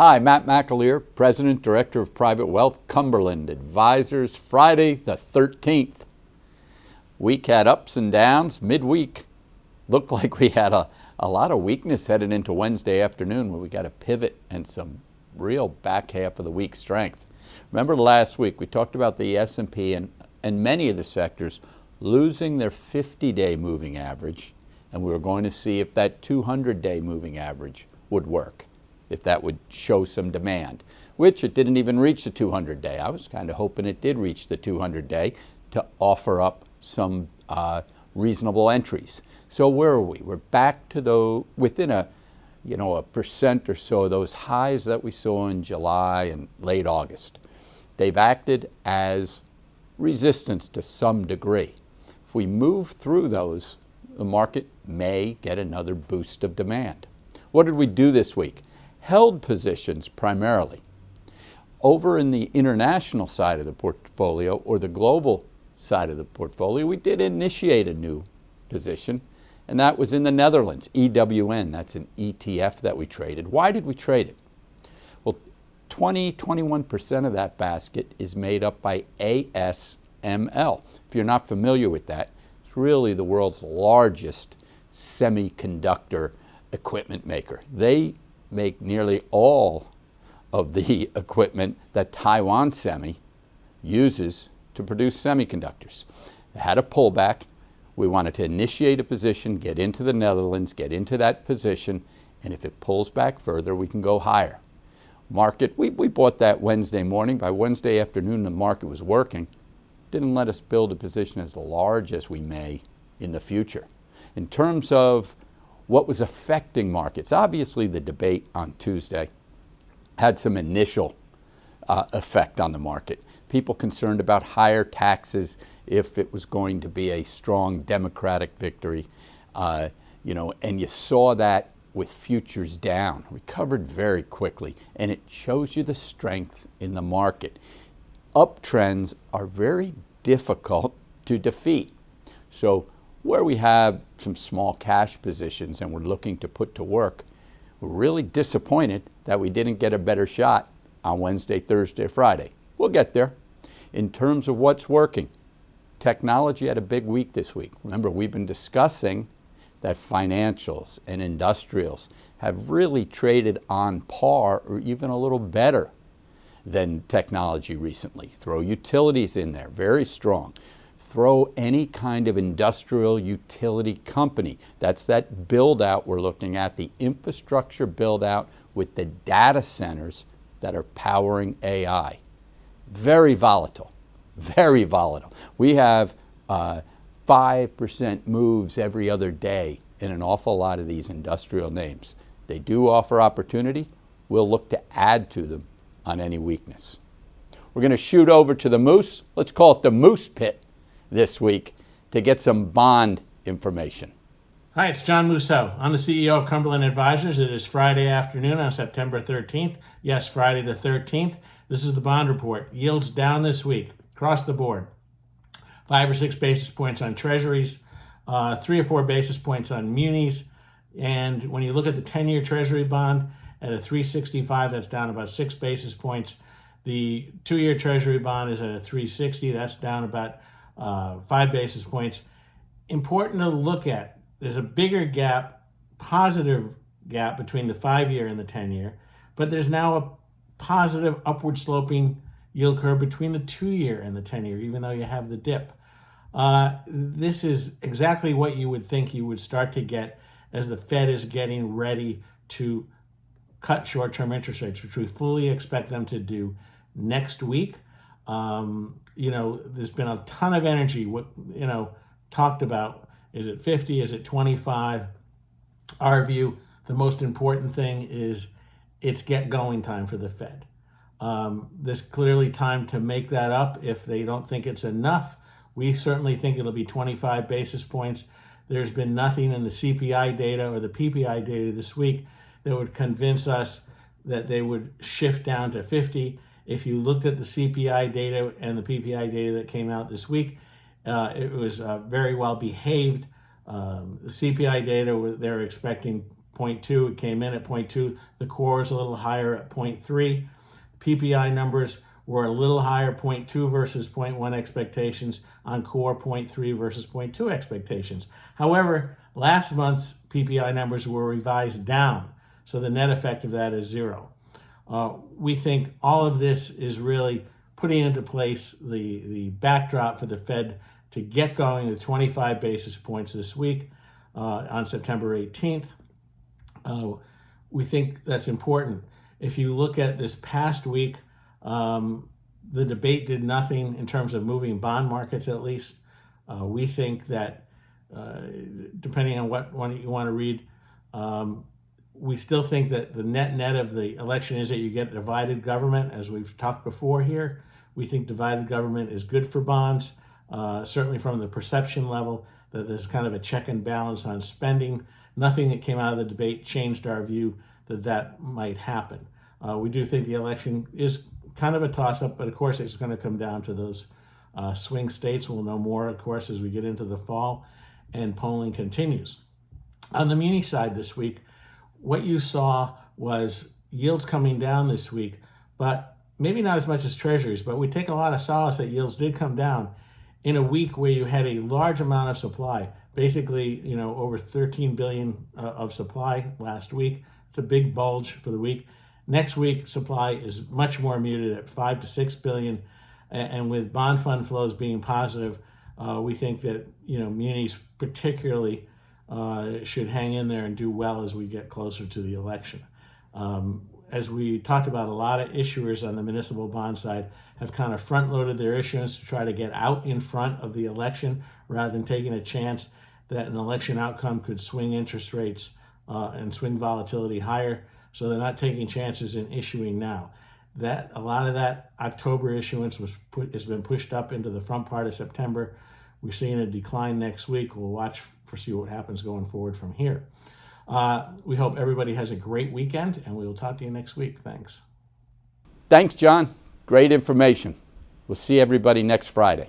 Hi, Matt McAleer, President, Director of Private Wealth, Cumberland Advisors. Friday the 13th. Week had ups and downs. Midweek looked like we had a lot of weakness headed into Wednesday afternoon where we got a pivot and some real back half of the week strength. Remember last week we talked about the S&P and many of the sectors losing their 50-day moving average, and we were going to see if that 200-day moving average would work, if that would show some demand, which it didn't even reach the 200-day. I was kind of hoping it did reach the 200-day to offer up some reasonable entries. So where are we? We're back to within a percent or so of those highs that we saw in July and late August. They've acted as resistance to some degree. If we move through those, the market may get another boost of demand. What did we do this week? Held positions primarily. Over in the international side of the portfolio or the global side of the portfolio, we did initiate a new position, and that was in the Netherlands, EWN. That's an ETF that we traded. Why did we trade it? Well, 21% of that basket is made up by ASML. If you're not familiar with that, it's really the world's largest semiconductor equipment maker. They make nearly all of the equipment that Taiwan Semi uses to produce semiconductors. They had a pullback. We wanted to initiate a position, get into the Netherlands, get into that position, and if it pulls back further, we can go higher. Market, we bought that Wednesday morning. By Wednesday afternoon, the market was working. Didn't let us build a position as large as we may in the future. In terms of what was affecting markets, obviously the debate on Tuesday had some initial effect on the market. People concerned about higher taxes if it was going to be a strong Democratic victory, and you saw that with futures down, recovered very quickly, and it shows you the strength in the market. Uptrends are very difficult to defeat. So where we have some small cash positions and we're looking to put to work, we're really disappointed that we didn't get a better shot on Wednesday, Thursday, Friday. We'll get there. In terms of what's working, technology had a big week this week. Remember, we've been discussing that financials and industrials have really traded on par or even a little better than technology recently. Throw utilities in there, very strong. Throw any kind of industrial utility company. That's that build out we're looking at, the infrastructure build out with the data centers that are powering AI. Very volatile, very volatile. We have 5% moves every other day in an awful lot of these industrial names. They do offer opportunity. We'll look to add to them on any weakness. We're going to shoot over to the Moose. Let's call it the Moose Pit this week to get some bond information. Hi, it's John Musso. I'm the CEO of Cumberland Advisors. It is Friday afternoon on September 13th. Yes, Friday the 13th. This is the bond report. Yields down this week across the board. 5 or 6 basis points on treasuries, 3 or 4 basis points on munis. And when you look at the 10-year treasury bond at a 365, that's down about 6 basis points. The 2-year treasury bond is at a 360, that's down about 5 basis points. Important to look at, there's a bigger gap, positive gap between the 5-year and the 10-year, but there's now a positive upward sloping yield curve between the 2-year and the 10-year, even though you have the dip. This is exactly what you would think you would start to get as the Fed is getting ready to cut short-term interest rates, which we fully expect them to do next week. There's been a ton of energy, talked about. Is it 50? Is it 25? Our view, the most important thing is it's get going time for the Fed. There's clearly time to make that up if they don't think it's enough. We certainly think it'll be 25 basis points. There's been nothing in the CPI data or the PPI data this week that would convince us that they would shift down to 50. If you looked at the CPI data and the PPI data that came out this week, it was very well behaved. The CPI data, they're expecting 0.2. It came in at 0.2. The core is a little higher at 0.3. PPI numbers were a little higher, 0.2 versus 0.1 expectations on core, 0.3 versus 0.2 expectations. However, last month's PPI numbers were revised down, so the net effect of that is 0. We think all of this is really putting into place the backdrop for the Fed to get going with 25 basis points this week on September 18th. We think that's important. If you look at this past week, the debate did nothing in terms of moving bond markets, at least. We think that, depending on what one you want to read, we still think that the net of the election is that you get divided government, as we've talked before here. We think divided government is good for bonds, certainly from the perception level that there's kind of a check and balance on spending. Nothing that came out of the debate changed our view that that might happen. We do think the election is kind of a toss-up, but of course it's going to come down to those swing states. We'll know more, of course, as we get into the fall and polling continues. On the muni side this week, what you saw was yields coming down this week, but maybe not as much as treasuries, but we take a lot of solace that yields did come down in a week where you had a large amount of supply, basically, over 13 billion of supply last week. It's a big bulge for the week. Next week, supply is much more muted at 5 to 6 billion, and with bond fund flows being positive, we think that munis particularly should hang in there and do well as we get closer to the election. As we talked about, a lot of issuers on the municipal bond side have kind of front-loaded their issuance to try to get out in front of the election rather than taking a chance that an election outcome could swing interest rates and swing volatility higher. So they're not taking chances in issuing now. A lot of that October issuance has been pushed up into the front part of September. We're seeing a decline next week. We'll watch see what happens going forward from here. We hope everybody has a great weekend, and we will talk to you next week. Thanks. Thanks, John. Great information. We'll see everybody next Friday.